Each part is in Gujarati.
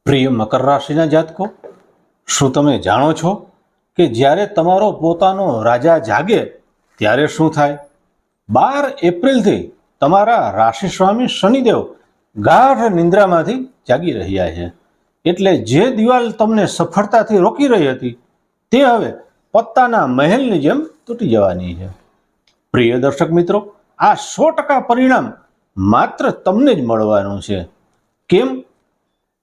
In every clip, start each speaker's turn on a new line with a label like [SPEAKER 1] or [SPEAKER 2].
[SPEAKER 1] પ્રિય મકર રાશિના જાતકો, શું તમે જાણો છો કે જ્યારે તમારો પોતાનો રાજા જાગે ત્યારે શું થાય? 12 એપ્રિલથી તમારા રાશિ સ્વામી શનિદેવ ગાઢ નિંદ્રામાંથી જાગી રહ્યા છે. એટલે જે દિવાલ તમને સફળતાથી રોકી રહી હતી તે હવે પત્તાના મહેલની જેમ તૂટી જવાની છે. પ્રિય દર્શક મિત્રો, આ 100% પરિણામ માત્ર તમને જ મળવાનું છે. કેમ?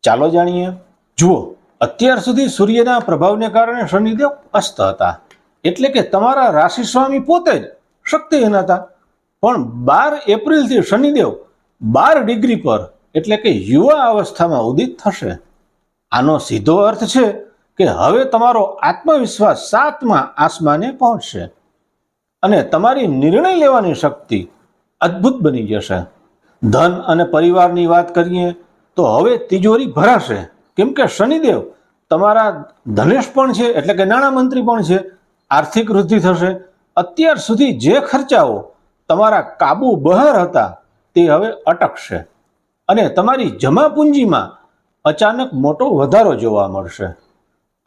[SPEAKER 1] ચાલો જાણીએ. જુઓ, અત્યાર સુધી સૂર્યના પ્રભાવને કારણે શનિદેવ અસ્ત હતા, એટલે કે તમારા રાશિ સ્વામી પોતે જ શક્તિહીન હતા. પણ 12 એપ્રિલથી શનિદેવ 12 ડિગ્રી પર એટલે કે યુવા અવસ્થામાં ઉદિત થશે. આનો સીધો અર્થ છે કે હવે તમારો આત્મવિશ્વાસ 7મા આસમાને પહોંચશે અને તમારી નિર્ણય લેવાની શક્તિ અદ્ભુત બની જશે. ધન અને પરિવારની વાત કરીએ તો હવે તિજોરી ભરાશે, કેમ કે શનિદેવ તમારા ધનેશ પણ છે, એટલે કે નાણામંત્રી પણ છે. આર્થિક વૃદ્ધિ થશે. અત્યાર સુધી જે ખર્ચાઓ તમારા કાબુ બહાર હતા તે હવે અટકશે અને તમારી જમા પૂંજીમાં અચાનક મોટો વધારો જોવા મળશે.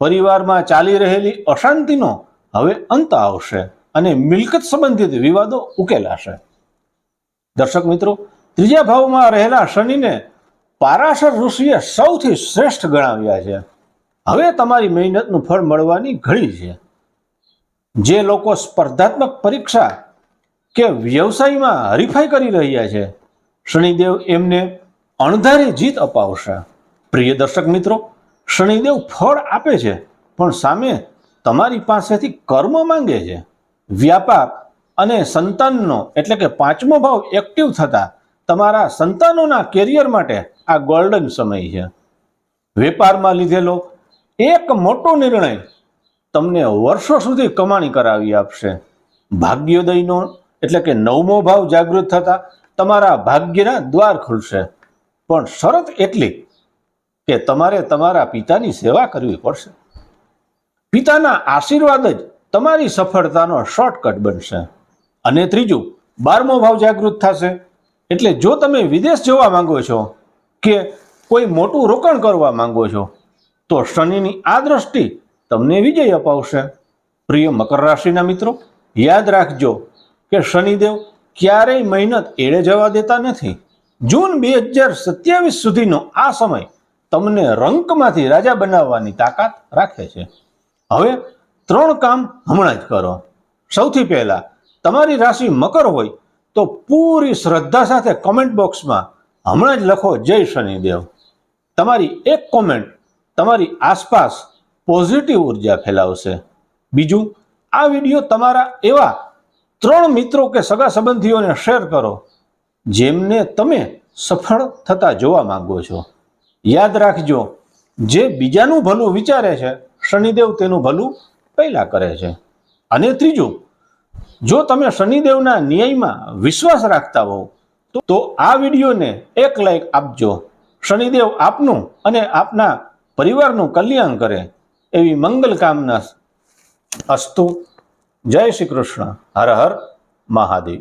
[SPEAKER 1] પરિવારમાં ચાલી રહેલી અશાંતિનો હવે અંત આવશે અને મિલકત સંબંધિત વિવાદો ઉકેલાશે. દર્શક મિત્રો, ત્રીજા ભાવમાં રહેલા શનિને પારાશર ઋષિએ સૌથી શ્રેષ્ઠ ગણાવ્યા છે. હવે તમારી મહેનતનું ફળ મળવાની ઘડી છે. જે લોકો સ્પર્ધાત્મક પરીક્ષા કે વ્યવસાયમાં હરીફાઈ કરી રહ્યા છે, શનિદેવ એમને અણધારી જીત અપાવશે. પ્રિય દર્શક મિત્રો, શનિદેવ ફળ આપે છે પણ સામે તમારી પાસેથી કર્મ માંગે છે. વ્યાપાર અને સંતાનનો એટલે કે 5મો ભાવ એક્ટિવ થતા તમારા સંતાનોના કેરિયર માટે આ ગોલ્ડન સમય છે. વેપારમાં લીધેલો એક મોટો નિર્ણય તમને વર્ષો સુધી કમાણી કરાવી આપશે. ભાગ્યોદયનો એટલે કે 9મો ભાવ જાગૃત થતા તમારા ભાગ્યના દ્વાર ખુલશે. પણ શરત એટલી કે તમારે તમારા પિતાની સેવા કરવી પડશે. પિતાના આશીર્વાદ જ તમારી સફળતાનો શોર્ટકટ બનશે. અને ત્રીજું, 12મો ભાવ જાગૃત થશે. એટલે જો તમે વિદેશ જવા માંગો છો કે કોઈ મોટું રોકાણ કરવા માંગો છો તો શનિની આ દ્રષ્ટિ તમને વિજય અપાવશે. પ્રિય મકર રાશિના મિત્રો, યાદ રાખજો કે શનિદેવ ક્યારેય મહેનત એળે જવા દેતા નથી. જૂન 2027 સુધીનો આ સમય તમને રંકમાંથી રાજા બનાવવાની તાકાત રાખે છે. હવે 3 કામ હમણાં જ કરો. સૌથી પહેલા, તમારી રાશિ મકર હોય તો પૂરી શ્રદ્ધા સાથે કોમેન્ટ બોક્સમાં હમણાં જ લખો જય શનિદેવ. તમારી એક કોમેન્ટ તમારી આસપાસ પોઝિટિવ ઉર્જા ફેલાવશે. બીજું, આ વિડીયો તમારા એવા 3 મિત્રો કે સગા સંબંધીઓને શેર કરો જેમને તમે સફળ થતા જોવા માંગો છો. યાદ રાખજો, જે બીજાનું ભલું વિચારે છે, શનિદેવ તેનું ભલું પહેલા કરે છે. અને ત્રીજું, જો તમે શનિદેવના ન્યાયમાં વિશ્વાસ રાખતા હો તો આ વિડીયોને એક લાઈક આપજો. શનિદેવ આપનું અને આપના પરિવારનું કલ્યાણ કરે એવી મંગલ કામના અસ્તુ. જય શ્રી કૃષ્ણ. હર હર મહાદેવ.